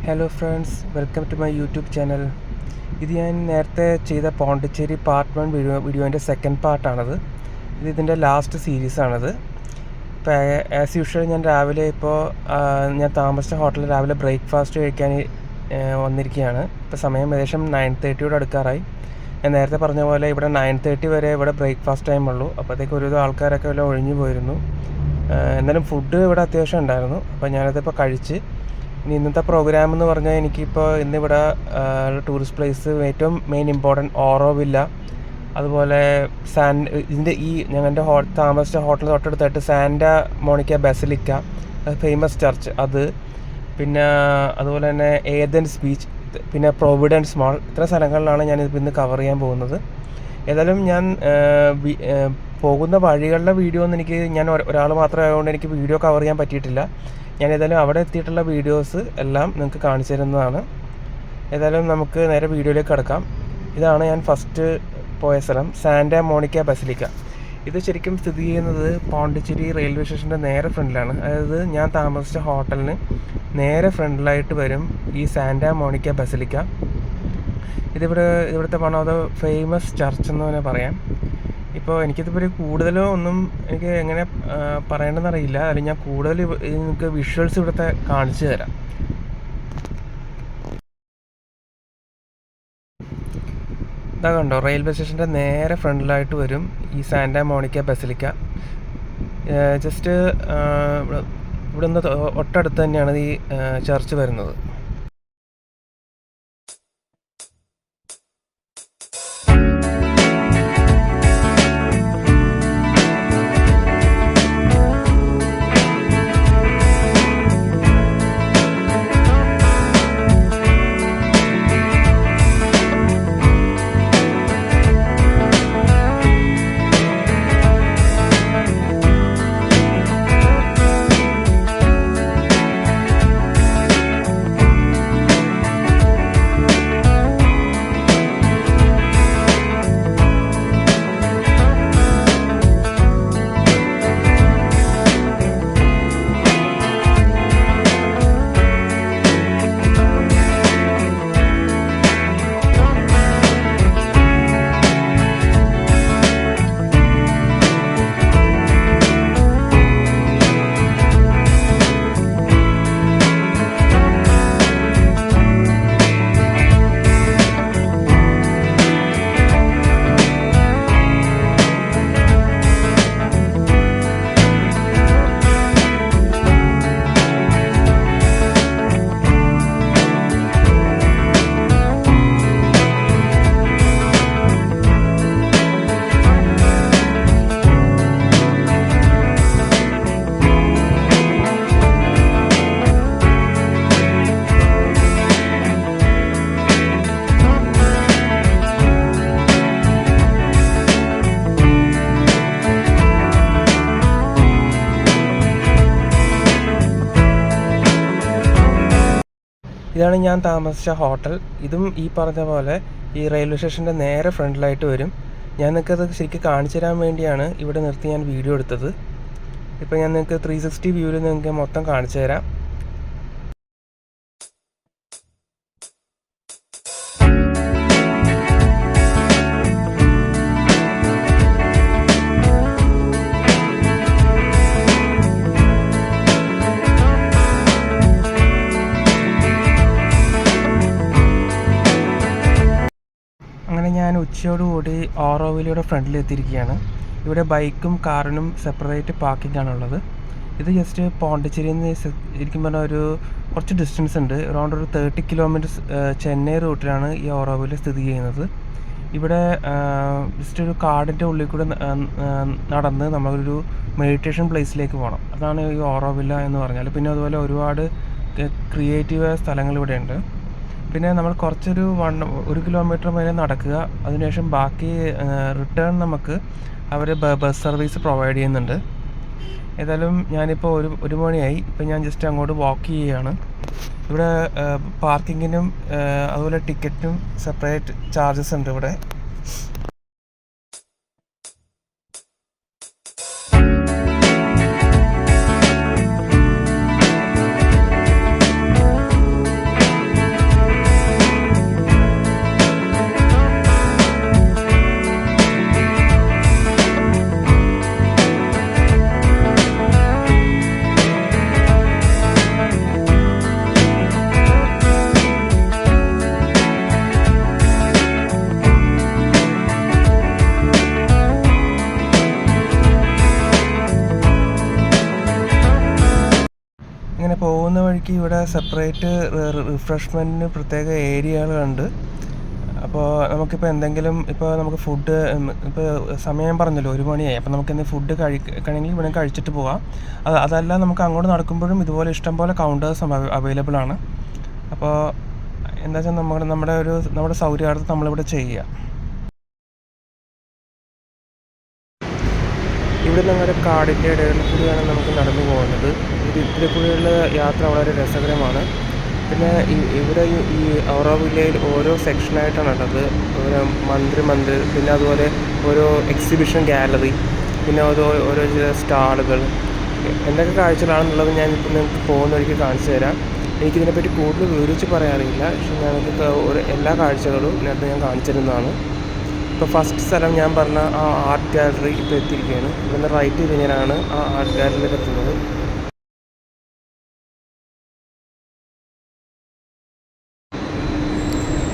Hello friends, welcome to my YouTube channel. ഇത് ഞാൻ നേരത്തെ ചെയ്ത പോണ്ടിച്ചേരി പാർട്ട് 1 വീഡിയോൻ്റെ സെക്കൻഡ് പാർട്ടാണത്. ഇതിൻ്റെ ലാസ്റ്റ് സീരീസാണത്. ഇപ്പോൾ ആസ് യൂഷ്വൽ ഞാൻ രാവിലെ ഞാൻ താമസിച്ച ഹോട്ടലിൽ രാവിലെ ബ്രേക്ക്ഫാസ്റ്റ് കഴിക്കാൻ വന്നിരിക്കുകയാണ്. ഇപ്പോൾ സമയം ഏകദേശം 9:30 അടുക്കാറായി. ഞാൻ നേരത്തെ പറഞ്ഞ പോലെ ഇവിടെ 9:30 വരെ ഇവിടെ ബ്രേക്ക്ഫാസ്റ്റ് ടൈം ഉള്ളൂ. അപ്പോഴത്തേക്ക് ഒരുവിധം ആൾക്കാരൊക്കെ എല്ലാം ഒഴിഞ്ഞു പോയിരുന്നു. എന്നാലും ഫുഡ് ഇവിടെ അത്യാവശ്യം ഉണ്ടായിരുന്നു. അപ്പോൾ ഞാനതിപ്പോൾ കഴിച്ച്. ഇനി ഇന്നത്തെ പ്രോഗ്രാം എന്ന് പറഞ്ഞാൽ എനിക്കിപ്പോൾ ഇന്നിവിടെ ടൂറിസ്റ്റ് പ്ലേസ് ഏറ്റവും മെയിൻ ഇമ്പോർട്ടൻറ്റ് ഓറോവില്ല, അതുപോലെ ഞങ്ങളുടെ താമസിച്ച ഹോട്ടൽ തൊട്ടടുത്തായിട്ട് Santa Monica basilica, famous church അത്, പിന്നെ അതുപോലെ തന്നെ ഏതൻസ് ബീച്ച്, പിന്നെ പ്രൊവിഡൻസ് മാൾ, ഇത്ര സ്ഥലങ്ങളിലാണ് ഞാൻ ഇന്ന് കവർ ചെയ്യാൻ പോകുന്നത്. ഏതായാലും ഞാൻ പോകുന്ന വഴികളുടെ വീഡിയോ ഒന്നും ഞാൻ ഒരാൾ മാത്രം ആയതുകൊണ്ട് എനിക്ക് വീഡിയോ കവർ ചെയ്യാൻ പറ്റിയിട്ടില്ല. ഞാൻ ഏതായാലും അവിടെ എത്തിയിട്ടുള്ള വീഡിയോസ് എല്ലാം നിങ്ങൾക്ക് കാണിച്ചു തരുന്നതാണ്. ഏതായാലും നമുക്ക് നേരെ വീഡിയോയിലേക്ക് കിടക്കാം. ഇതാണ് ഞാൻ ഫസ്റ്റ് പോയ സ്ഥലം, സാന്റാ മോണിക്ക ബസിലിക്ക. ഇത് ശരിക്കും സ്ഥിതി ചെയ്യുന്നത് പോണ്ടിച്ചേരി റെയിൽവേ സ്റ്റേഷൻ്റെ നേരെ ഫ്രണ്ടിലാണ്. അതായത് ഞാൻ താമസിച്ച ഹോട്ടലിന് നേരെ ഫ്രണ്ടിലായിട്ട് വരും ഈ സാന്റാ മോണിക്ക ബസിലിക്ക. ഇവിടുത്തെ one of the famous church എന്ന് തന്നെ പറയാം. ഇപ്പോൾ എനിക്കിതിപ്പോൾ കൂടുതലോ ഒന്നും എനിക്ക് എങ്ങനെ പറയേണ്ടതെന്നറിയില്ല. അല്ലെങ്കിൽ ഞാൻ കൂടുതൽ നിങ്ങൾക്ക് വിഷ്വൽസ് ഇവിടുത്തെ കാണിച്ചു തരാം. ഇതാ കണ്ടോ, റെയിൽവേ സ്റ്റേഷൻ്റെ നേരെ ഫ്രണ്ടിലായിട്ട് വരും ഈ സാന്റാ മോണിക്ക ബസിലിക്ക. ജസ്റ്റ് ഇവിടെ നിന്ന് തൊട്ടടുത്ത് തന്നെയാണ് ഈ ചർച്ച് വരുന്നത്. ഇതാണ് ഞാൻ താമസിച്ച ഹോട്ടൽ. ഇതും ഈ പറഞ്ഞ പോലെ ഈ റെയിൽവേ സ്റ്റേഷൻ്റെ നേരെ ഫ്രണ്ടിലായിട്ട് വരും. ഞാൻ നിങ്ങൾക്കത് ശരിക്കും കാണിച്ചു തരാൻ വേണ്ടിയാണ് ഇവിടെ നിർത്തി ഞാൻ വീഡിയോ എടുത്തത്. ഇപ്പോൾ ഞാൻ നിങ്ങൾക്ക് 360 വ്യൂവിൽ നിങ്ങൾക്ക് മൊത്തം കാണിച്ചു തരാം. ഞാൻ ഉച്ചയോടുകൂടി ഓറോവിലയുടെ ഫ്രണ്ടിൽ എത്തിയിരിക്കുകയാണ്. ഇവിടെ ബൈക്കും കാറിനും സെപ്പറേറ്റ് പാർക്കിംഗ് ആണുള്ളത്. ഇത് ജസ്റ്റ് പോണ്ടിച്ചേരിയിൽ നിന്ന് ശരിക്കും പറഞ്ഞാൽ കുറച്ച് ഡിസ്റ്റൻസ് ഉണ്ട്. അറൗണ്ട് ഒരു 30 കിലോമീറ്റേഴ്സ് ചെന്നൈ റൂട്ടിലാണ് ഈ ഓറോവിൽ സ്ഥിതി ചെയ്യുന്നത്. ഇവിടെ ജസ്റ്റ് ഒരു കാടിൻ്റെ ഉള്ളിൽ കൂടെ നടന്ന് നമ്മളൊരു മെഡിറ്റേഷൻ പ്ലേസിലേക്ക് പോകണം. അതാണ് ഈ ഓറോവില്ല എന്ന് പറഞ്ഞാൽ. പിന്നെ അതുപോലെ ഒരുപാട് ക്രിയേറ്റീവായ സ്ഥലങ്ങൾ ഇവിടെ ഉണ്ട്. പിന്നെ നമ്മൾ കുറച്ചൊരു 1 കിലോമീറ്റർ വരെ നടക്കുക. അതിനുശേഷം ബാക്കി റിട്ടേൺ നമുക്ക് അവർ ബസ് സർവീസ് പ്രൊവൈഡ് ചെയ്യുന്നുണ്ട്. ഏതായാലും ഞാനിപ്പോൾ 1 മണിയായി. ഇപ്പം ഞാൻ ജസ്റ്റ് അങ്ങോട്ട് വാക്ക് ചെയ്യുകയാണ്. ഇവിടെ പാർക്കിങ്ങിനും അതുപോലെ ടിക്കറ്റിനും സെപ്പറേറ്റ് ചാർജസ് ഉണ്ട് ഇവിടെ. വഴിക്ക് ഇവിടെ സെപ്പറേറ്റ് റിഫ്രഷ്മെൻറ്റിന് പ്രത്യേക ഏരിയകളുണ്ട്. അപ്പോൾ നമുക്കിപ്പോൾ എന്തെങ്കിലും ഇപ്പോൾ നമുക്ക് ഫുഡ് ഇപ്പോൾ സമയം പറഞ്ഞല്ലോ 1 മണിയായി. അപ്പോൾ നമുക്ക് എന്തെങ്കിലും ഫുഡ് കഴിക്കണമെങ്കിൽ ഇവിടെ കഴിച്ചിട്ട് പോകാം. അതല്ല നമുക്ക് അങ്ങോട്ട് നടക്കുമ്പോഴും ഇതുപോലെ ഇഷ്ടംപോലെ കൗണ്ടേഴ്സും അവൈലബിൾ ആണ്. അപ്പോൾ എന്താ വെച്ചാൽ നമ്മുടെ സൗകര്യാർത്ഥം നമ്മളിവിടെ ചെയ്യുക. ഇവിടെ ഞങ്ങളുടെ കാടിൻ്റെ ഇടയിൽ കൂടിയാണ് നമുക്ക് നടന്നു പോകുന്നത്. ഇതിൽ കൂടിയുള്ള യാത്ര വളരെ രസകരമാണ്. പിന്നെ ഇവിടെ ഈ ഓറോവില്ലയിൽ ഓരോ സെക്ഷനായിട്ടാണുള്ളത്. ഓരോ മന്ദിർ, പിന്നെ അതുപോലെ ഓരോ എക്സിബിഷൻ ഗാലറി, പിന്നെ ഓരോ സ്റ്റാളുകൾ, എന്തൊക്കെ കാഴ്ചകളാണെന്നുള്ളത് ഞാനിപ്പോൾ നിങ്ങൾക്ക് പോകുന്ന വഴിക്ക് കാണിച്ചു തരാം. എനിക്കിതിനെപ്പറ്റി കൂടുതൽ വിവരിച്ച് പറയാറില്ല, പക്ഷേ ഞങ്ങൾക്ക് എല്ലാ കാഴ്ചകളും ഇതിനകത്ത് ഞാൻ കാണിച്ചിരുന്നതാണ്. ഇപ്പോൾ ഫസ്റ്റ് സ്ഥലം ഞാൻ പറഞ്ഞ ആ ആർട്ട് ഗാലറി ഇപ്പോൾ എത്തിയിരിക്കുകയാണ്. ഇവിടുന്ന് റൈറ്റ് കഴിഞ്ഞാലാണ് ആ ആർട്ട് ഗാലറിയിലേക്ക് എത്തുന്നത്.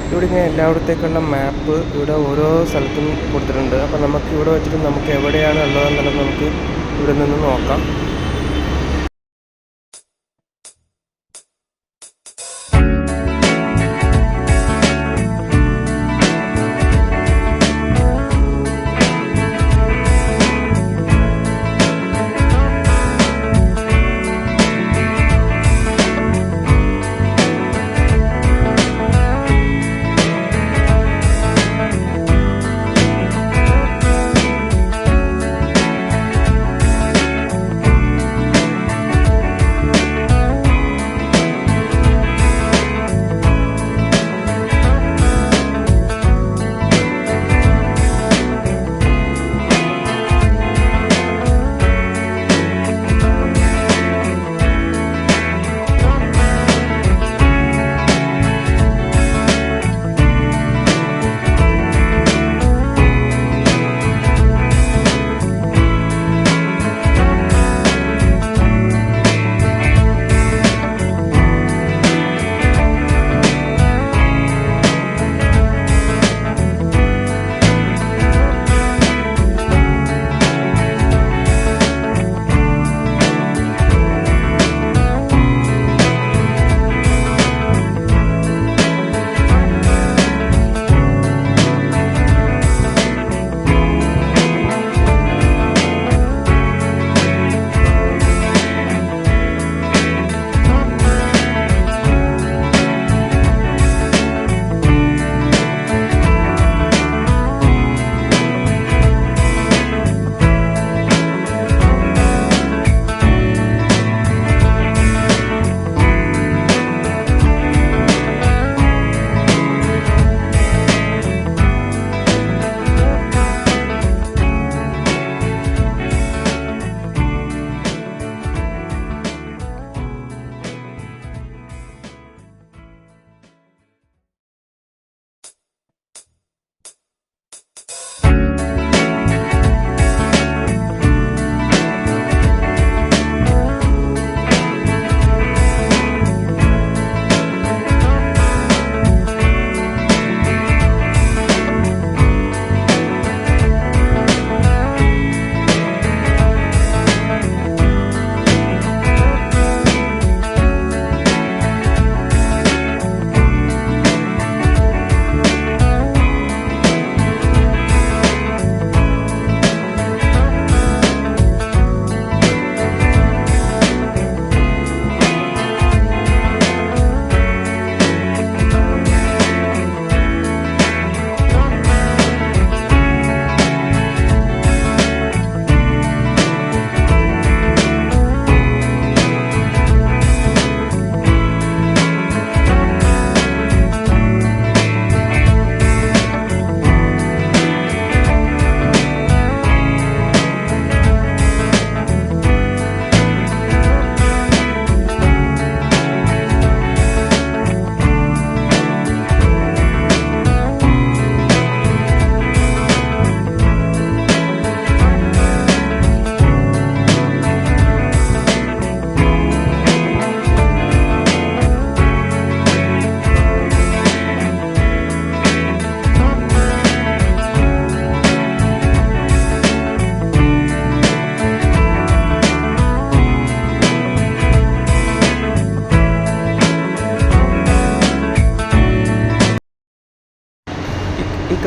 ഇവിടെ ഇങ്ങനെ എല്ലായിടത്തേക്കുള്ള മാപ്പ് ഇവിടെ ഓരോ സ്ഥലത്തും കൊടുത്തിട്ടുണ്ട്. അപ്പോൾ നമുക്ക് ഇവിടെ വെച്ചിട്ട് നമുക്ക് എവിടെയാണ് ഉള്ളതെന്നുള്ളത് നമുക്ക് ഇവിടെ നിന്ന് നോക്കാം.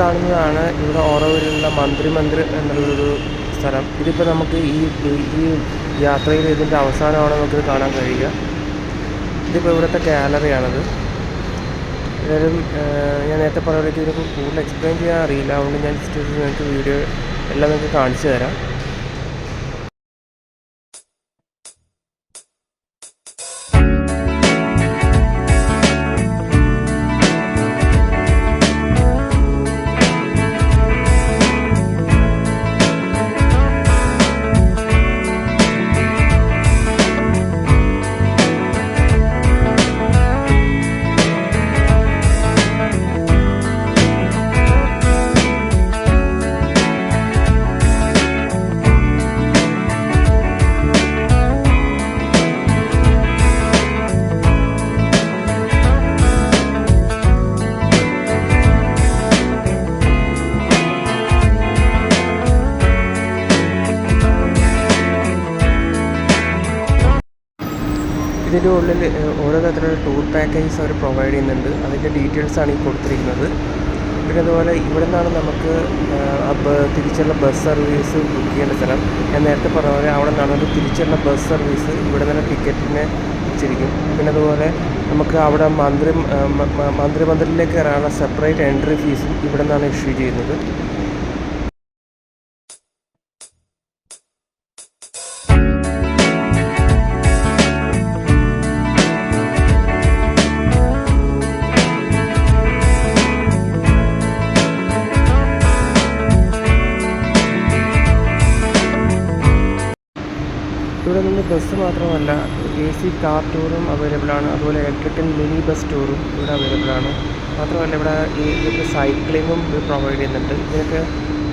കാണുന്നതാണ് ഇവിടെ ഓറോവിലുള്ള മന്ത്രി എന്നുള്ളൊരു സ്ഥലം. ഇതിപ്പോൾ നമുക്ക് ഈ യാത്രയിൽ ഇതിൻ്റെ അവസാനമാണ് നമുക്കിത് കാണാൻ കഴിയുക. ഇതിപ്പോൾ ഇവിടുത്തെ ഗാലറിയാണത്. ഏതായാലും ഞാൻ നേരത്തെ പറഞ്ഞിട്ട് ഇതിനെ കൂടുതൽ എക്സ്പ്ലെയിൻ ചെയ്യാൻ അറിയില്ല, അതുകൊണ്ട് ഞാൻ ജസ്റ്റ് നിങ്ങൾക്ക് വീഡിയോ എല്ലാം നിങ്ങൾക്ക് കാണിച്ചു തരാം. ഇതിൻ്റെ ഉള്ളിൽ ഓരോ തരത്തിലുള്ള ടൂർ പാക്കേജസ് അവർ പ്രൊവൈഡ് ചെയ്യുന്നുണ്ട്. അതിൻ്റെ ഡീറ്റെയിൽസാണ് ഈ കൊടുത്തിരിക്കുന്നത്. പിന്നെ അതുപോലെ ഇവിടെ നിന്നാണ് നമുക്ക് തിരിച്ചുള്ള ബസ് സർവീസ് ബുക്ക് ചെയ്യേണ്ട സ്ഥലം. ഞാൻ നേരത്തെ പറഞ്ഞ പോലെ അവിടെ നിന്നാണ് ഒരു തിരിച്ചുള്ള ബസ് സർവീസ് ഇവിടെ നിന്ന് ടിക്കറ്റിനെ വെച്ചിരിക്കും. പിന്നെ അതുപോലെ നമുക്ക് അവിടെ മന്ത്രിമന്ദിരത്തിലേക്ക് കയറാനുള്ള സെപ്പറേറ്റ് എൻട്രി ഫീസും ഇവിടെ നിന്നാണ് ഇഷ്യൂ ചെയ്യുന്നത്. ഇവിടെ നിന്ന് ബസ് മാത്രമല്ല AC കാർ ടൂറും അവൈലബിൾ ആണ്. അതുപോലെ ഇലക്ട്രിക്കൽ മിനി ബസ് ടൂറും ഇവിടെ അവൈലബിൾ ആണ്. മാത്രമല്ല ഇവിടെ സൈക്ലിങ്ങും പ്രൊവൈഡ് ചെയ്യുന്നുണ്ട്. ഇതിനൊക്കെ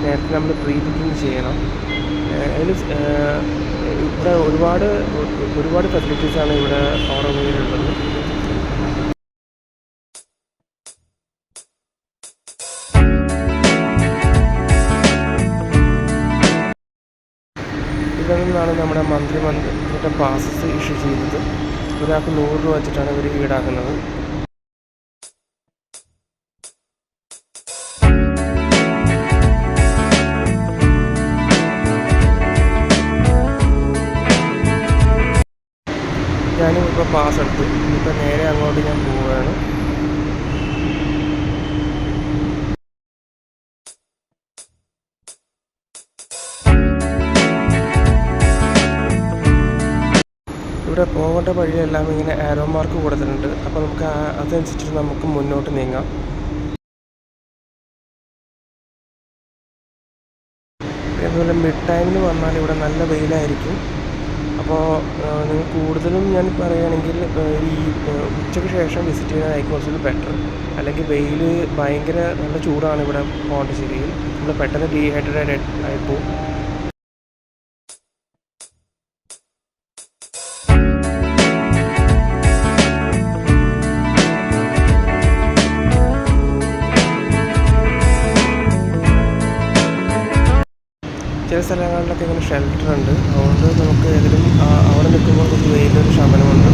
നേരത്തെ നമ്മൾ പ്രീ ബുക്കിംഗ് ചെയ്യണം. അതിൽ ഇവിടെ ഒരുപാട് ഫെസിലിറ്റീസാണ് ഇവിടെ ഓറോവിലുള്ളത്. ഇവിടെ നിന്നാണ് നമ്മുടെ മന്ത്രിയുടെ പാസസ് ഇഷ്യൂ ചെയ്യുന്നത്. ഒരാൾക്ക് 100 രൂപ വെച്ചിട്ടാണ് ഇവർ ഈടാക്കുന്നത്. ഞാനിപ്പോൾ പാസ് എടുത്തു. ഇനിയിപ്പോൾ നേരെ അങ്ങോട്ട് ഞാൻ പോവുകയാണ്. ഇവിടെ പോകേണ്ട വഴിയെല്ലാം ഇങ്ങനെ ആരോ മാർക്ക് കൊടുത്തിട്ടുണ്ട്. അപ്പോൾ നമുക്ക് അതനുസരിച്ചിട്ട് നമുക്ക് മുന്നോട്ട് നീങ്ങാം. അതുപോലെ മിഡ് ടൈമിൽ വന്നാൽ ഇവിടെ നല്ല വെയിലായിരിക്കും. അപ്പോൾ നിങ്ങൾ കൂടുതലും ഞാൻ പറയുകയാണെങ്കിൽ ഈ ഉച്ചയ്ക്ക് ശേഷം വിസിറ്റ് ചെയ്യുന്നതായിരിക്കും കുറച്ചുകൂടി ബെറ്റർ. അല്ലെങ്കിൽ വെയിൽ ഭയങ്കര നല്ല ചൂടാണ് ഇവിടെ പോണ്ടിച്ചേരിയിൽ. നമ്മൾ പെട്ടെന്ന് ഡീഹൈഡ്രേറ്റഡ് ആയിപ്പോവും. ചില സ്ഥലങ്ങളിലൊക്കെ ഇങ്ങനെ ഷെൽട്ടർ ഉണ്ട്. അതുകൊണ്ട് നമുക്ക് ഏതെങ്കിലും അവിടെ നിൽക്കുമ്പോൾ കുറച്ച് വെയിലൊരു ശമനമുണ്ട്.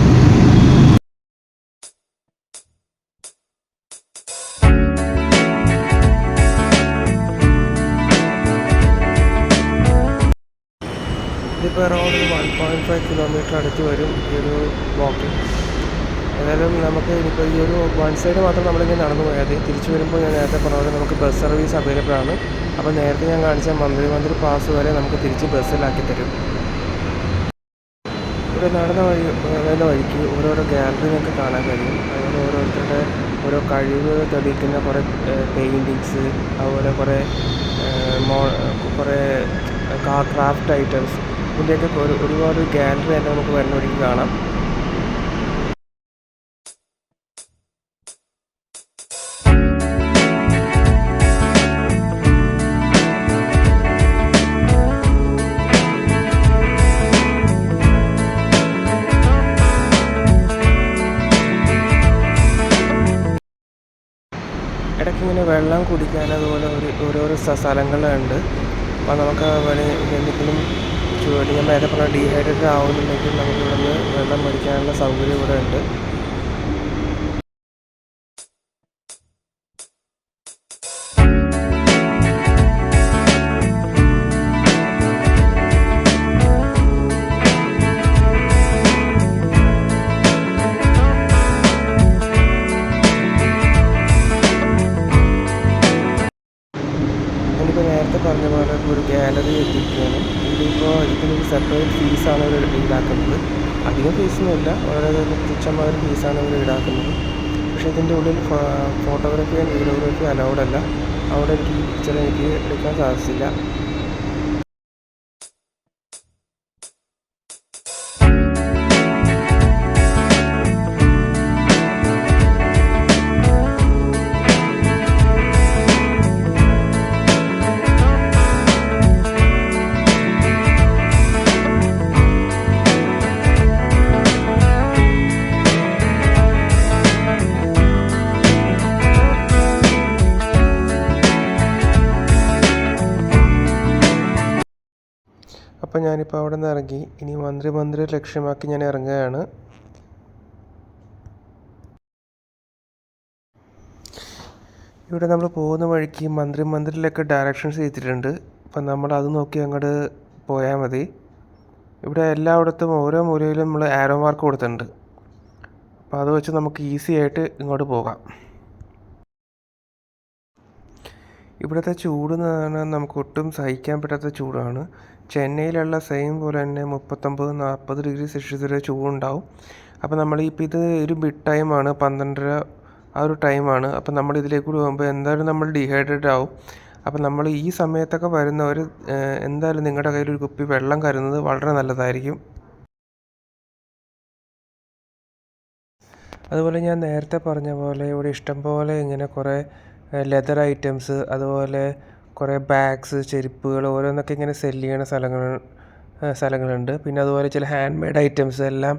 ഇതിപ്പോൾ അറൗണ്ട് 1.5 കിലോമീറ്റർ അടുത്ത് വരും ഈ ഒരു വാക്കിംഗ്. ഏതായാലും നമുക്ക് ഇനിയിപ്പോൾ ഈ ഒരു വൺ സൈഡ് മാത്രം നമ്മളിങ്ങനെ നടന്നു പോയാൽ മതി. തിരിച്ചു വരുമ്പോൾ ഞാൻ നേരത്തെ പറഞ്ഞ പോലെ നമുക്ക് ബസ് സർവീസ് അവൈലബിൾ ആണ്. അപ്പോൾ നേരത്തെ ഞാൻ കാണിച്ച മന്ത്രി പാസ് വരെ നമുക്ക് തിരിച്ച് ബസ്സിലാക്കി തരും. ഇവിടെ നടന്ന വഴിക്ക് ഓരോരോ ഗാലറി നമുക്ക് കാണാൻ കഴിയും. അതുപോലെ ഓരോരുത്തരുടെ ഓരോ കഴിവ് തെളിയിക്കുന്ന കുറേ പെയിൻറ്റിങ്സ്, അതുപോലെ കുറേ ക്രാഫ്റ്റ് ഐറ്റംസ്, ഇതിൻ്റെയൊക്കെ ഒരുപാട് ഗാലറി തന്നെ നമുക്ക് വരുന്ന വഴിക്ക് കാണാം. ഇടയ്ക്കിങ്ങനെ വെള്ളം കുടിക്കാൻ അതുപോലെ ഓരോരോ സ്ഥലങ്ങളുണ്ട്. അപ്പോൾ നമുക്ക് എന്തെങ്കിലും ഞാൻ നേരത്തെ പറഞ്ഞ ഡീഹൈഡ്രേറ്റഡ് ആവുന്നുണ്ടെങ്കിൽ നമുക്ക് ഇവിടെ നിന്ന് വെള്ളം മേടിക്കാനുള്ള സൗകര്യം ഇവിടെ ഉണ്ട്. ഫീസാണ് ഇവർ ഈടാക്കുന്നത്. പക്ഷേ ഇതിൻ്റെ ഉള്ളിൽ ഫോട്ടോഗ്രാഫി ആൻഡ് വീഡിയോഗ്രാഫി അലൗഡ് അല്ല. അവിടെ എനിക്ക് ഈ പിക്ചർ എനിക്ക് എടുക്കാൻ സാധിച്ചില്ല. അപ്പോൾ ഞാനിപ്പോൾ അവിടെ നിന്ന് ഇറങ്ങി ഇനി മന്ദിർ ലക്ഷ്യമാക്കി ഞാൻ ഇറങ്ങുകയാണ്. ഇവിടെ നമ്മൾ പോകുന്ന വഴിക്ക് മന്ദിറിലൊക്കെ ഡയറക്ഷൻസ് ചെയ്തിട്ടുണ്ട്. അപ്പം നമ്മൾ അത് നോക്കി അങ്ങോട്ട് പോയാൽ മതി. ഇവിടെ എല്ലായിടത്തും ഓരോ മൂലയിലും നമ്മൾ ആരോ മാർക്ക് കൊടുത്തിട്ടുണ്ട്. അപ്പോൾ അത് വെച്ച് നമുക്ക് ഈസി ആയിട്ട് ഇങ്ങോട്ട് പോകാം. ഇവിടുത്തെ ചൂട് എന്ന് പറഞ്ഞാൽ നമുക്ക് ഒട്ടും സഹിക്കാൻ പറ്റാത്ത ചൂടാണ്. ചെന്നൈയിലുള്ള സെയിം പോലെ തന്നെ 39-40 ഡിഗ്രി സെൽഷ്യസ് വരെ ചൂടുണ്ടാവും. അപ്പോൾ നമ്മളിപ്പോൾ ഇത് ഒരു മിഡ് ടൈമാണ്, 12:30 ആ ഒരു ടൈമാണ്. അപ്പോൾ നമ്മൾ ഇതിലേക്ക് കൂടി പോകുമ്പോൾ എന്തായാലും നമ്മൾ ഡീഹൈഡ്രേറ്റ് ആവും. അപ്പോൾ നമ്മൾ ഈ സമയത്തൊക്കെ വരുന്നവർ എന്തായാലും നിങ്ങളുടെ കയ്യിൽ ഒരു കുപ്പി വെള്ളം കരുതുന്നത് വളരെ നല്ലതായിരിക്കും. അതുപോലെ ഞാൻ നേരത്തെ പറഞ്ഞ പോലെ ഇവിടെ ഇഷ്ടംപോലെ ഇങ്ങനെ കുറേ ലെതർ ഐറ്റംസ്, അതുപോലെ കുറേ ബാഗ്സ്, ചെരുപ്പുകൾ ഓരോന്നൊക്കെ ഇങ്ങനെ സെല്ല് ചെയ്യണ സ്ഥലങ്ങളുണ്ട്. പിന്നെ അതുപോലെ ചില ഹാൻഡ് മെയ്ഡ് ഐറ്റംസ് എല്ലാം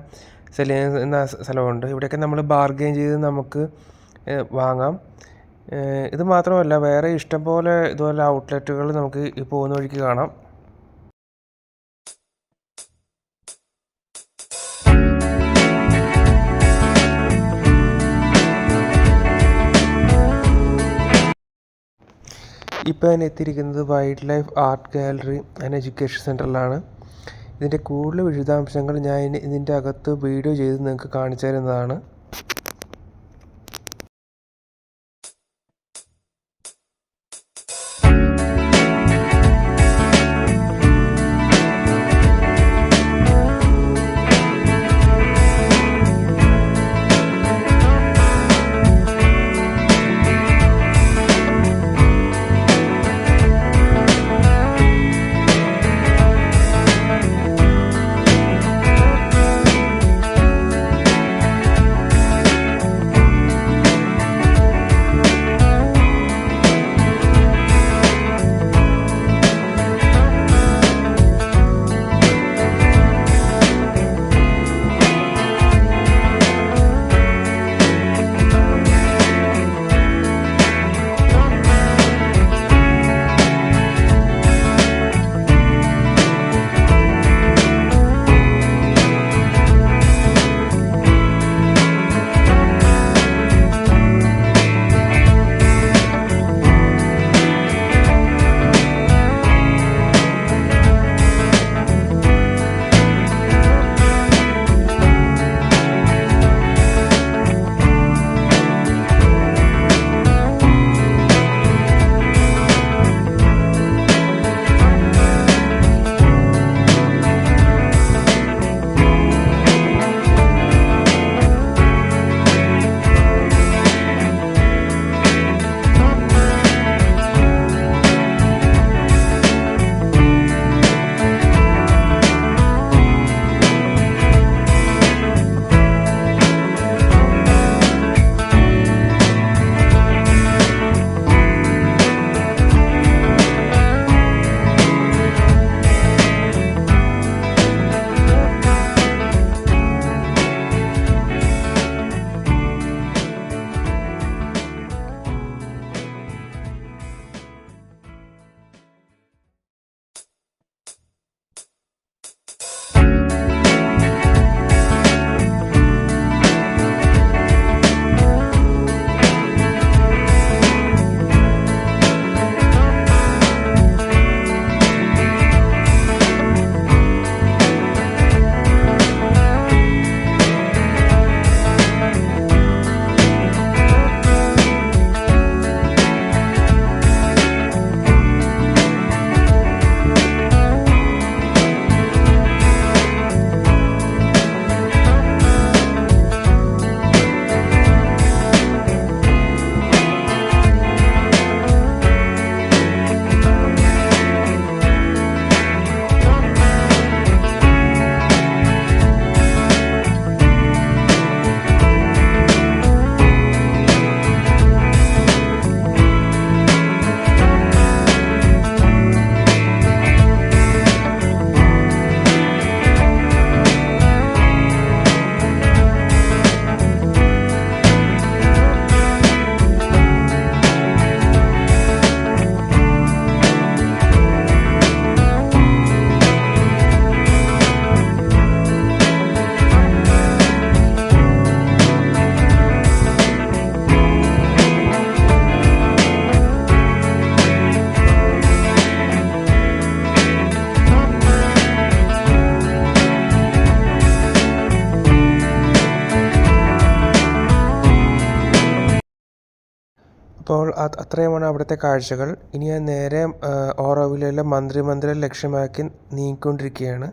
സെല്ല് ചെയ്യുന്ന സ്ഥലമുണ്ട്. ഇവിടെയൊക്കെ നമ്മൾ ബാർഗെയിൻ ചെയ്ത് നമുക്ക് വാങ്ങാം. ഇത് മാത്രമല്ല വേറെ ഇഷ്ടംപോലെ ഇതുപോലെ ഔട്ട്ലെറ്റുകൾ നമുക്ക് ഈ പോകുന്ന വഴിക്ക് കാണാം. ഇപ്പോൾ ഞാൻ എത്തിയിരിക്കുന്നത് wildlife art gallery and education സെൻറ്ററിലാണ്. ഇതിൻ്റെ കൂടുതൽ വിശദാംശങ്ങൾ ഞാൻ ഇതിൻ്റെ അകത്ത് വീഡിയോ ചെയ്ത് നിങ്ങൾക്ക് കാണിച്ചു തരുന്നതാണ്. അപ്പോൾ അത്രയുമാണ് അവിടുത്തെ കാഴ്ചകൾ. ഇനി ഞാൻ നേരെ ഓറോവിലയിലെ മന്ത്രിമന്ദിരം ലക്ഷ്യമാക്കി നീങ്ങിക്കൊണ്ടിരിക്കുകയാണ്.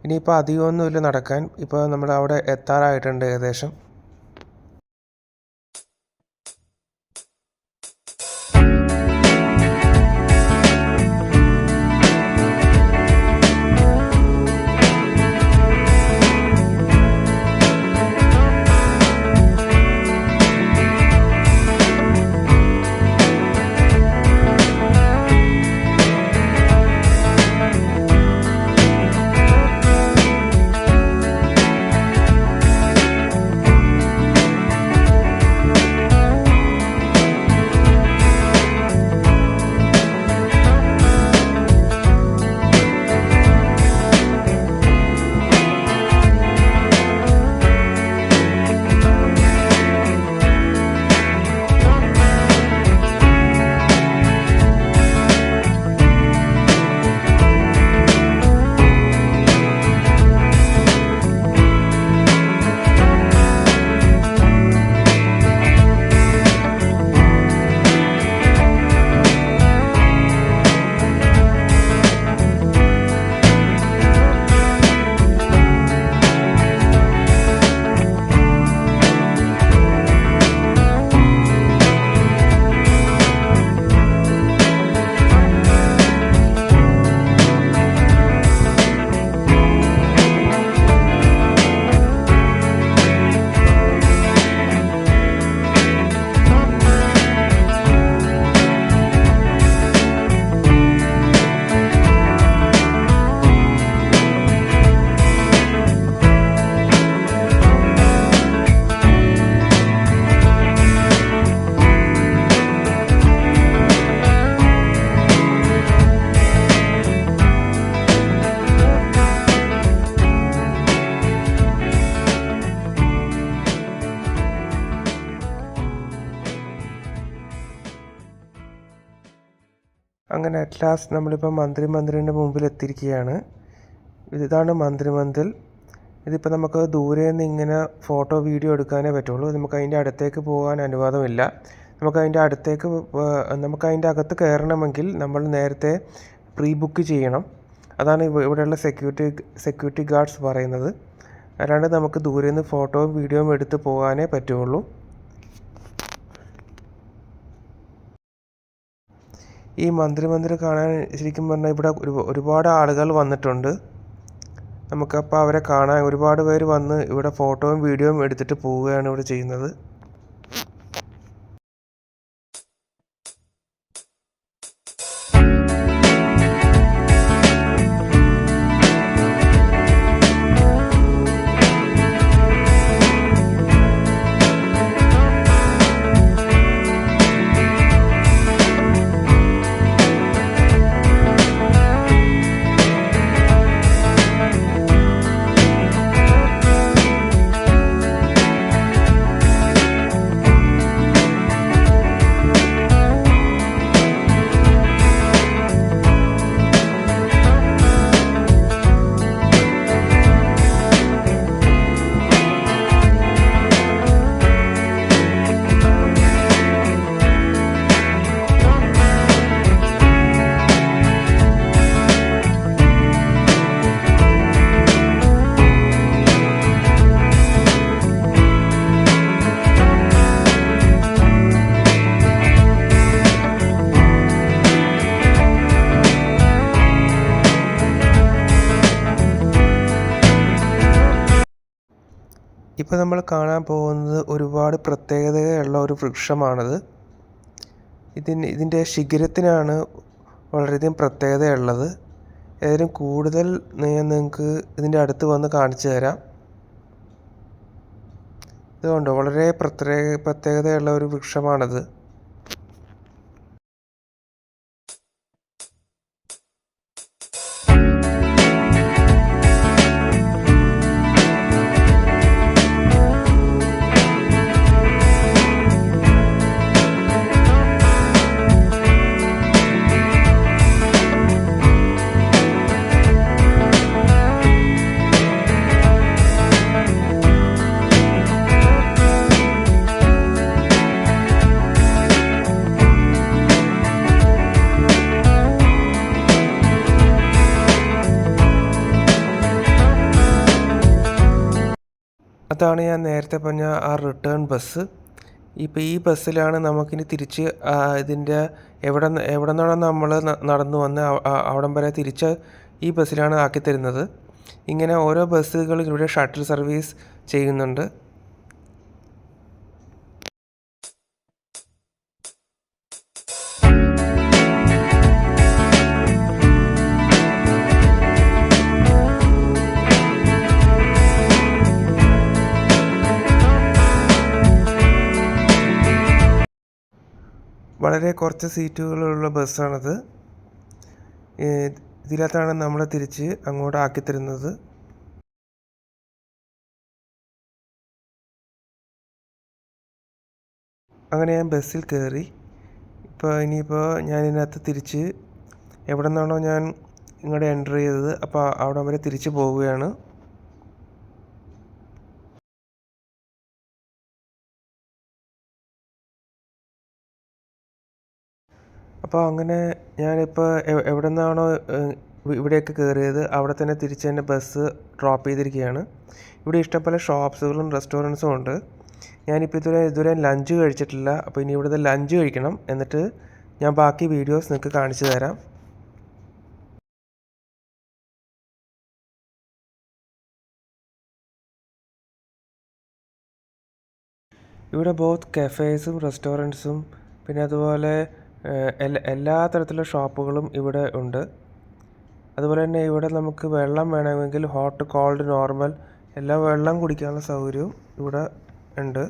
ഇനിയിപ്പോൾ അധികമൊന്നുമില്ല നടക്കാൻ. ഇപ്പോൾ നമ്മൾ അവിടെ എത്താറായിട്ടുണ്ട് ഏകദേശം. അങ്ങനെ അറ്റ് ലാസ്റ്റ് നമ്മളിപ്പോൾ മന്ത്രിമന്ദിറിൻ്റെ മുമ്പിൽ എത്തിയിരിക്കുകയാണ്. ഇതാണ് മന്ത്രിമന്ദിർ. ഇതിപ്പോൾ നമുക്ക് ദൂരെ നിന്ന് ഇങ്ങനെ ഫോട്ടോ വീഡിയോ എടുക്കാനേ പറ്റുള്ളൂ. നമുക്ക് അതിൻ്റെ അടുത്തേക്ക് പോകാൻ അനുവാദമില്ല. നമുക്കതിൻ്റെ അകത്ത് കയറണമെങ്കിൽ നമ്മൾ നേരത്തെ പ്രീ ബുക്ക് ചെയ്യണം. അതാണ് ഇവിടെയുള്ള സെക്യൂരിറ്റി ഗാർഡ്സ് പറയുന്നത്. അല്ലാണ്ട് നമുക്ക് ദൂരെ നിന്ന് ഫോട്ടോയും വീഡിയോയും എടുത്ത് പോകാനേ പറ്റുള്ളൂ. ഈ മന്ത്രിമന്ദിർ കാണാൻ ശരിക്കും പറഞ്ഞാൽ ഇവിടെ ഒരുപാട് ആളുകൾ വന്നിട്ടുണ്ട്. നമുക്കപ്പോൾ അവരെ കാണാൻ ഒരുപാട് പേര് വന്ന് ഇവിടെ ഫോട്ടോയും വീഡിയോയും എടുത്തിട്ട് പോവുകയാണ് ഇവിടെ ചെയ്യുന്നത്. ഇപ്പോൾ നമ്മൾ കാണാൻ പോകുന്നത് ഒരുപാട് പ്രത്യേകതയുള്ള ഒരു വൃക്ഷമാണിത്. ഇതിൻ്റെ ശിഖരത്തിനാണ് വളരെയധികം പ്രത്യേകതയുള്ളത്. ഏതായാലും കൂടുതൽ ഞാൻ നിങ്ങൾക്ക് ഇതിൻ്റെ അടുത്ത് വന്ന് കാണിച്ചു തരാം. ഇതുകൊണ്ട് വളരെ പ്രത്യേകതയുള്ള ഒരു വൃക്ഷമാണിത്. അതാണ് ഞാൻ നേരത്തെ പറഞ്ഞ ആ റിട്ടേൺ ബസ്. ഇപ്പോൾ ഈ ബസ്സിലാണ് നമുക്കിനി തിരിച്ച് ഇതിൻ്റെ എവിടെ നിന്നാണോ നമ്മൾ നടന്നു വന്ന് അവിടം വരെ തിരിച്ച് ഈ ബസ്സിലാണ് ആക്കിത്തരുന്നത്. ഇങ്ങനെ ഓരോ ബസ്സുകൾ ഇവിടെ ഷട്ടിൽ സർവീസ് ചെയ്യുന്നുണ്ട്. വളരെ കുറച്ച് സീറ്റുകളുള്ള ബസ്സാണിത്. ഇതിനകത്താണ് നമ്മളെ തിരിച്ച് അങ്ങോട്ട് ആക്കിത്തരുന്നത്. അങ്ങനെ ഞാൻ ബസ്സിൽ കയറി. ഇനിയിപ്പോൾ ഞാൻ ഇതിനകത്ത് തിരിച്ച് എവിടെ നിന്നാണോ ഞാൻ ഇങ്ങോട്ട് എൻ്റർ ചെയ്തത് അപ്പോൾ അവിടെ വരെ തിരിച്ച് പോവുകയാണ്. അപ്പോൾ അങ്ങനെ ഞാനിപ്പോൾ എവിടെ നിന്നാണോ ഇവിടേക്ക് കയറിയത് അവിടെ തന്നെ തിരിച്ച് തന്നെ ബസ് ഡ്രോപ്പ് ചെയ്തിരിക്കുകയാണ്. ഇവിടെ ഇഷ്ടംപോലെ ഷോപ്സുകളും റെസ്റ്റോറൻറ്റ്സും ഉണ്ട്. ഞാനിപ്പോൾ ഇതുവരെ ലഞ്ച് കഴിച്ചിട്ടില്ല. അപ്പോൾ ഇനി ഇവിടുത്തെ ലഞ്ച് കഴിക്കണം. എന്നിട്ട് ഞാൻ ബാക്കി വീഡിയോസ് നിങ്ങൾക്ക് കാണിച്ചു തരാം. ഇവിടെ ബോത്ത് കഫേസും റെസ്റ്റോറൻറ്റ്സും പിന്നെ അതുപോലെ എല്ലാ തരത്തിലുള്ള ഷോപ്പുകളും ഇവിടെ ഉണ്ട്. അതുപോലെ തന്നെ ഇവിടെ നമുക്ക് വെള്ളം വേണമെങ്കിൽ ഹോട്ട്, കോൾഡ്, നോർമൽ എല്ലാ വെള്ളം കുടിക്കാനുള്ള സൗകര്യവും ഇവിടെ ഉണ്ട്.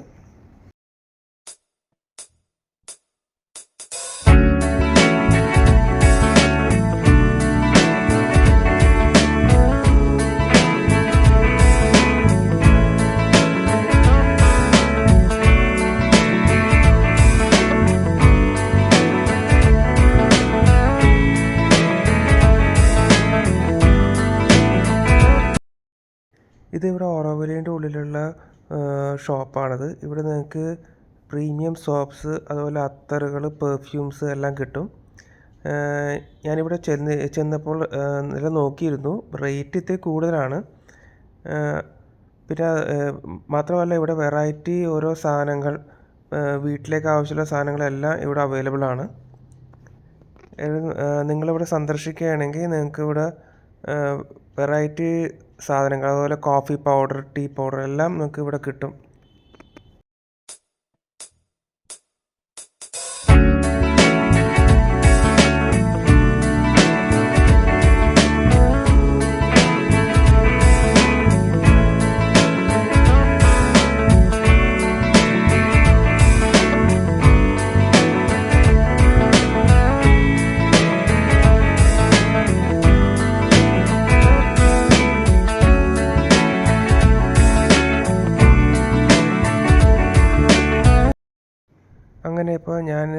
ഇതിവിടെ ഓറോവിലിൻ്റെ ഉള്ളിലുള്ള ഷോപ്പാണിത്. ഇവിടെ നിങ്ങൾക്ക് പ്രീമിയം സോപ്സ് അതുപോലെ അത്തറുകൾ, പെർഫ്യൂംസ് എല്ലാം കിട്ടും. ഞാനിവിടെ ചെന്നപ്പോൾ എല്ലാം നോക്കിയിരുന്നു. റേറ്റ് ഇത്തിരി കൂടുതലാണ്. പിന്നെ മാത്രമല്ല ഇവിടെ വെറൈറ്റി ഓരോ സാധനങ്ങൾ, വീട്ടിലേക്ക് ആവശ്യമുള്ള സാധനങ്ങളെല്ലാം ഇവിടെ അവൈലബിൾ ആണ്. നിങ്ങളിവിടെ സന്ദർശിക്കുകയാണെങ്കിൽ നിങ്ങൾക്ക് ഇവിടെ വെറൈറ്റി സാധനങ്ങൾ അതുപോലെ കോഫി പൗഡർ, ടീ പൗഡർ എല്ലാം നമുക്ക് ഇവിടെ കിട്ടും. അങ്ങനെ ഇപ്പോൾ ഞാൻ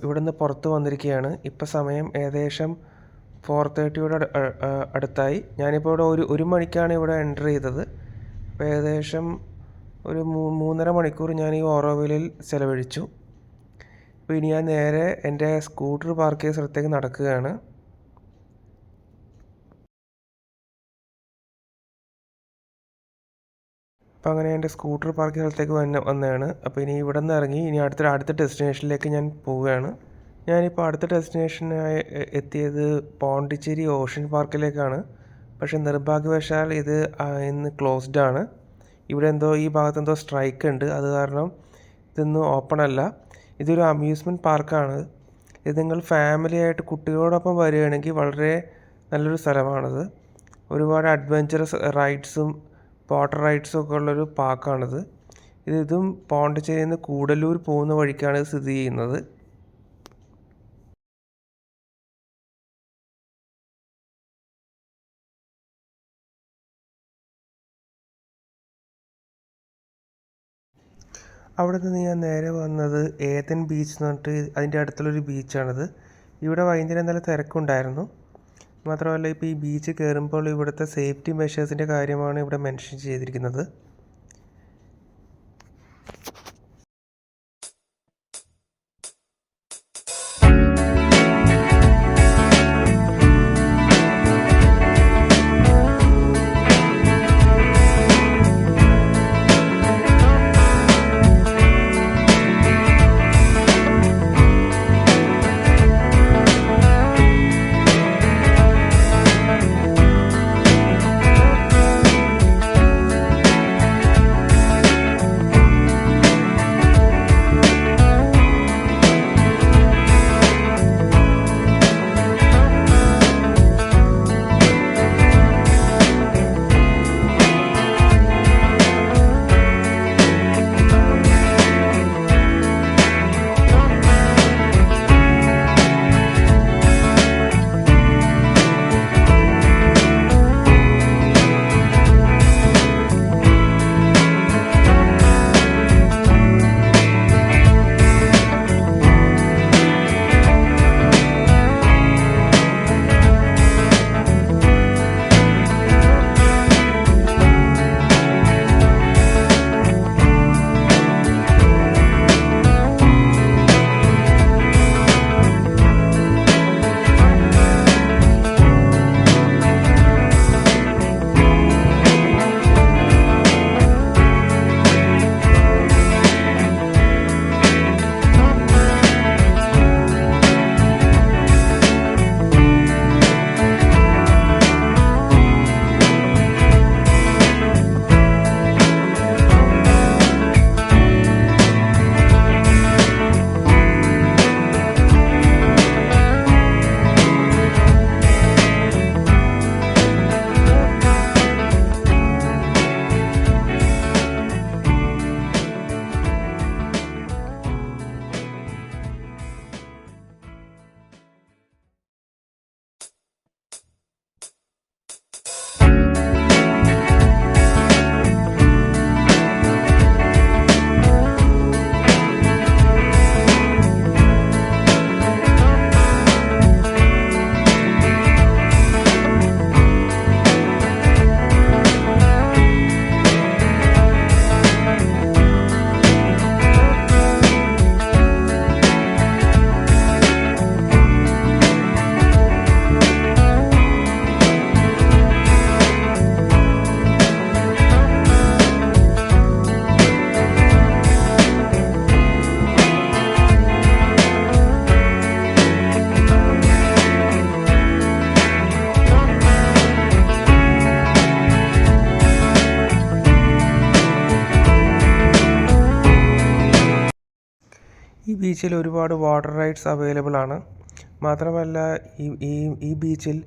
ഇവിടെ നിന്ന് പുറത്ത് വന്നിരിക്കുകയാണ്. ഇപ്പോൾ സമയം ഏകദേശം 4:30 അടുത്തായി. ഞാനിപ്പോൾ ഇവിടെ ഒരു മണിക്കാണ് ഇവിടെ എൻ്റർ ചെയ്തത്. അപ്പോൾ ഏകദേശം ഒരു 3.5 മണിക്കൂർ ഞാൻ ഈ ഓറോവിലിൽ ചിലവഴിച്ചു. അപ്പോൾ ഇനി ഞാൻ നേരെ എൻ്റെ സ്കൂട്ടർ പാർക്ക് ചെയ്ത സ്ഥലത്തേക്ക് നടക്കുകയാണ്. അപ്പോൾ അങ്ങനെ എൻ്റെ സ്കൂട്ടർ പാർക്ക് ചെയ്ത സ്ഥലത്തേക്ക് വന്നതാണ്. അപ്പോൾ ഇനി ഇവിടെ നിന്ന് ഇറങ്ങി ഇനി അടുത്ത ഡെസ്റ്റിനേഷനിലേക്ക് ഞാൻ പോവുകയാണ്. ഞാനിപ്പോൾ അടുത്ത ഡെസ്റ്റിനേഷനായി എത്തിയത് പോണ്ടിച്ചേരി ഓഷ്യൻ പാർക്കിലേക്കാണ്. പക്ഷേ നിർഭാഗ്യവശാൽ ഇത് ഇന്ന് ക്ലോസ്ഡ് ആണ്. ഇവിടെ ഈ ഭാഗത്ത് എന്തോ സ്ട്രൈക്ക് ഉണ്ട്. അത് കാരണം ഇതൊന്നും ഓപ്പൺ അല്ല. ഇതൊരു അമ്യൂസ്മെൻറ്റ് പാർക്കാണ്. ഇത് നിങ്ങൾ ഫാമിലിയായിട്ട് കുട്ടികളോടൊപ്പം വരികയാണെങ്കിൽ വളരെ നല്ലൊരു സ്ഥലമാണിത്. ഒരുപാട് അഡ്വഞ്ചറസ് റൈഡ്സും വാട്ടർ റൈഡ്സും ഒക്കെ ഉള്ളൊരു പാർക്കാണിത്. ഇതും പോണ്ടിച്ചേരിയിൽ നിന്ന് കൂടല്ലൂർ പോകുന്ന വഴിക്കാണ് സ്ഥിതി ചെയ്യുന്നത്. അവിടെ നിന്ന് ഞാൻ നേരെ വന്നത് ഏതൻ ബീച്ച് എന്ന് പറഞ്ഞിട്ട് അതിൻ്റെ അടുത്തുള്ളൊരു ബീച്ചാണിത്. ഇവിടെ വൈകുന്നേരം നല്ല തിരക്കുണ്ടായിരുന്നു. മാത്രമല്ല ഇപ്പോൾ ഈ ബീച്ച് കയറുമ്പോൾ ഇവിടുത്തെ സേഫ്റ്റി മെഷേഴ്സിൻ്റെ കാര്യമാണ് ഇവിടെ മെൻഷൻ ചെയ്തിരിക്കുന്നത്. ഈ ബീച്ചിൽ ഒരുപാട് വാട്ടർ റൈഡ്സ് അവൈലബിൾ ആണ്. മാത്രമല്ല ഈ ബീച്ചിൽ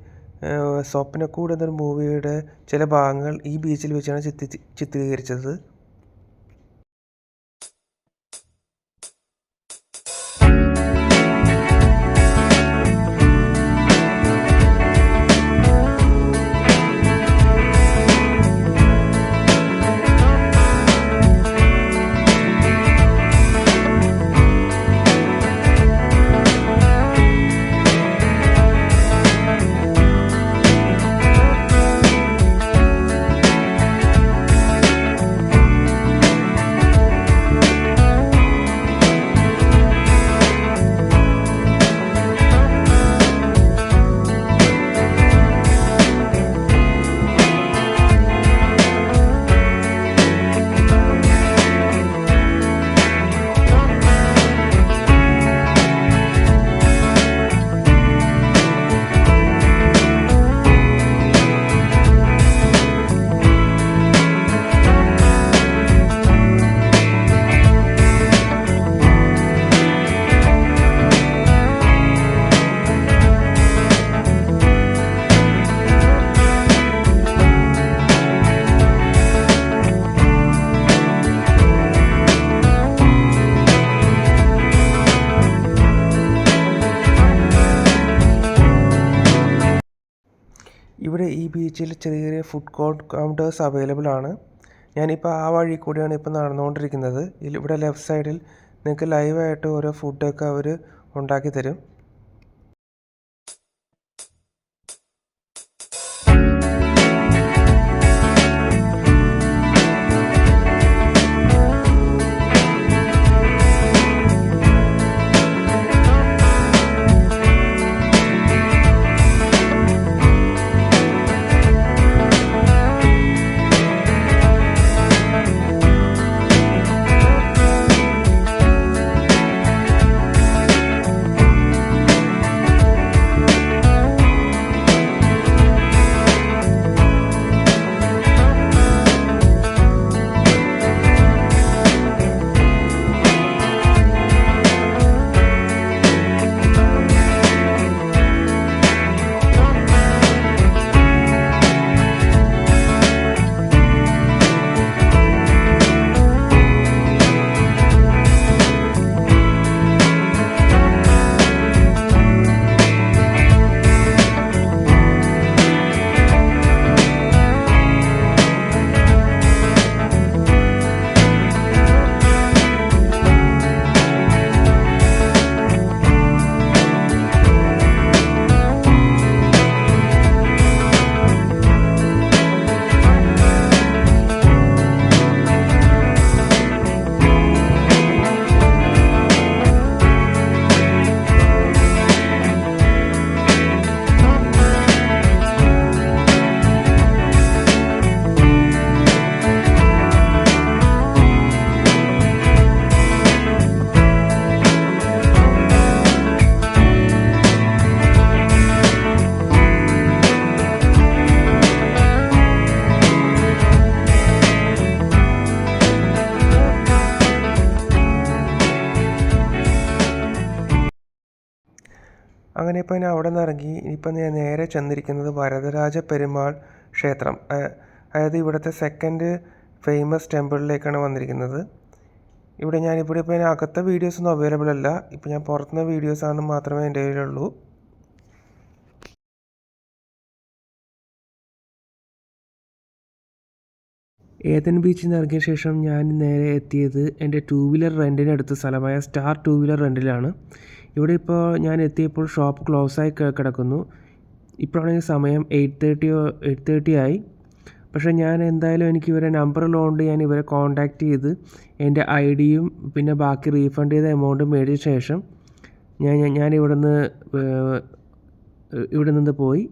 സ്വപ്നക്കൂട് എന്നൊരു മൂവിയുടെ ചില ഭാഗങ്ങൾ ഈ ബീച്ചിൽ വെച്ചാണ് ചിത്രീകരിച്ചത്. ഇവിടെ ഈ ബീച്ചിൽ ചെറിയ ചെറിയ ഫുഡ് കൗണ്ടേഴ്സ് അവൈലബിൾ ആണ്. ഞാനിപ്പോൾ ആ വഴി കൂടിയാണ് ഇപ്പോൾ നടന്നുകൊണ്ടിരിക്കുന്നത്. ഇവിടെ ലെഫ്റ്റ് സൈഡിൽ നിങ്ങൾക്ക് ലൈവായിട്ട് ഓരോ ഫുഡൊക്കെ അവർ ഉണ്ടാക്കി തരും. അങ്ങനെ ഇപ്പോൾ ഞാൻ അവിടെ നിന്ന് ഇറങ്ങി ഇപ്പം ഞാൻ നേരെ ചെന്നിരിക്കുന്നത് വരദരാജ പെരുമാൾ ക്ഷേത്രം, അതായത് ഇവിടുത്തെ സെക്കൻഡ് ഫേമസ് ടെമ്പിളിലേക്കാണ് വന്നിരിക്കുന്നത്. ഇവിടെ ഇപ്പോൾ അകത്തെ വീഡിയോസൊന്നും അവൈലബിൾ അല്ല. ഇപ്പോൾ ഞാൻ പുറത്തുനിന്ന് വീഡിയോസാണ് മാത്രമേ എൻ്റെ കയ്യിലുള്ളൂ. ഏതൻ ബീച്ചിൽ നിന്ന് ഇറങ്ങിയ ശേഷം ഞാൻ നേരെ എത്തിയത് എൻ്റെ 2 വീലർ റെൻറ്റിനടുത്ത സ്ഥലമായ സ്റ്റാർ 2 വീലർ റെൻറ്റിലാണ്. ഇവിടെ ഇപ്പോൾ ഞാൻ എത്തിയപ്പോൾ ഷോപ്പ് ക്ലോസായി കിടക്കുന്നു. ഇപ്പോഴാണെങ്കിൽ സമയം 8:30 ആയി. പക്ഷേ ഞാൻ എന്തായാലും എനിക്ക് ഇവരെ നമ്പർ ഉള്ളതുകൊണ്ട് ഞാൻ ഇവരെ കോൺടാക്റ്റ് ചെയ്ത് എൻ്റെ ID-യും പിന്നെ ബാക്കി റീഫണ്ട് ചെയ്ത എമൗണ്ടും മേടിച്ച ശേഷം ഞാൻ ഇവിടെ നിന്ന് പോയി.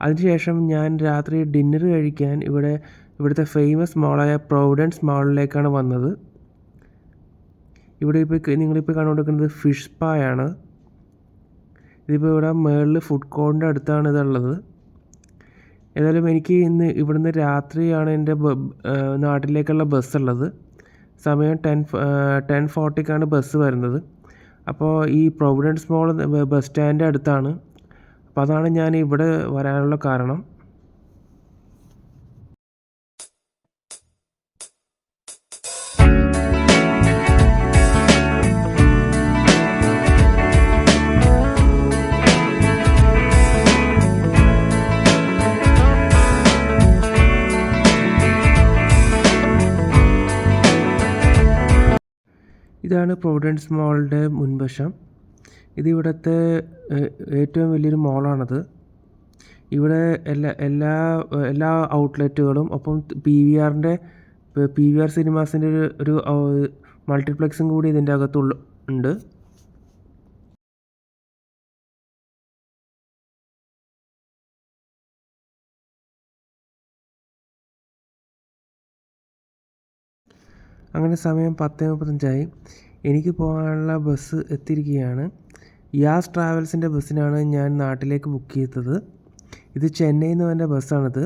അതിനുശേഷം ഞാൻ രാത്രി ഡിന്നർ കഴിക്കാൻ ഇവിടുത്തെ ഫേമസ് മാളായ പ്രൊവിഡൻസ് മാളിലേക്കാണ് വന്നത്. നിങ്ങളിപ്പോൾ കണ്ടുകൊണ്ടിരിക്കുന്നത് ഫിഷ് സ്പായാണ്. ഇതിപ്പോൾ ഇവിടെ മേളിൽ ഫുഡ് കോർട്ടിൻ്റെ അടുത്താണ് ഇതുള്ളത്. ഏതായാലും എനിക്ക് ഇവിടുന്ന് രാത്രിയാണ് എൻ്റെ നാട്ടിലേക്കുള്ള ബസ്സുള്ളത്. സമയം 10:40ക്കാണ് ബസ് വരുന്നത്. അപ്പോൾ ഈ പ്രൊവിഡൻസ് മോൾ ബസ് സ്റ്റാൻഡിൻ്റെ അടുത്താണ്. അപ്പോൾ അതാണ് ഞാൻ ഇവിടെ വരാനുള്ള കാരണം. ഇതാണ് പ്രൊവിഡൻസ് മോളിൻ്റെ മുൻവശം. ഇതിവിടുത്തെ ഏറ്റവും വലിയൊരു മോളാണത്. ഇവിടെ എല്ലാ ഔട്ട്ലെറ്റുകളും ഒപ്പം പി വി ആർ സിനിമാസിൻ്റെ ഒരു മൾട്ടിപ്ലക്സും കൂടി ഇതിൻ്റെ ഉണ്ട്. അങ്ങനെ സമയം 10:35. എനിക്ക് പോകാനുള്ള ബസ് എത്തിയിരിക്കുകയാണ്. യാസ് ട്രാവൽസിൻ്റെ ബസ്സിനാണ് ഞാൻ നാട്ടിലേക്ക് ബുക്ക് ചെയ്തത്. ഇത് ചെന്നൈയിൽ നിന്ന് വന്ന ബസ്സാണിത്.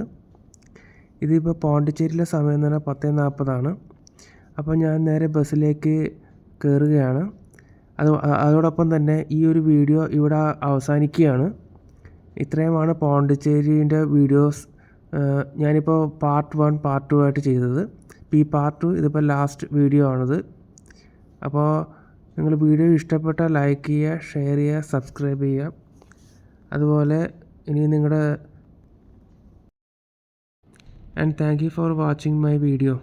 ഇതിപ്പോൾ പോണ്ടിച്ചേരിയിലെ സമയം എന്ന് പറഞ്ഞാൽ 10:40. അപ്പോൾ ഞാൻ നേരെ ബസ്സിലേക്ക് കയറുകയാണ്. അതോടൊപ്പം തന്നെ ഈ ഒരു വീഡിയോ ഇവിടെ അവസാനിക്കുകയാണ്. ഇത്രയുമാണ് പോണ്ടിച്ചേരീൻ്റെ വീഡിയോസ്. ഞാനിപ്പോൾ പാർട്ട് 1 പാർട്ട് 2 ആയിട്ട് ചെയ്തത്. ഈ പാർട്ട് 2 ഇതിപ്പോൾ ലാസ്റ്റ് വീഡിയോ ആണിത്. അപ്പോൾ നിങ്ങൾ വീഡിയോ ഇഷ്ടപ്പെട്ടാൽ ലൈക്ക് ചെയ്യുക, ഷെയർ ചെയ്യുക, സബ്സ്ക്രൈബ് ചെയ്യുക. അതുപോലെ ഇനി നിങ്ങളുടെ and thank you for watching my video.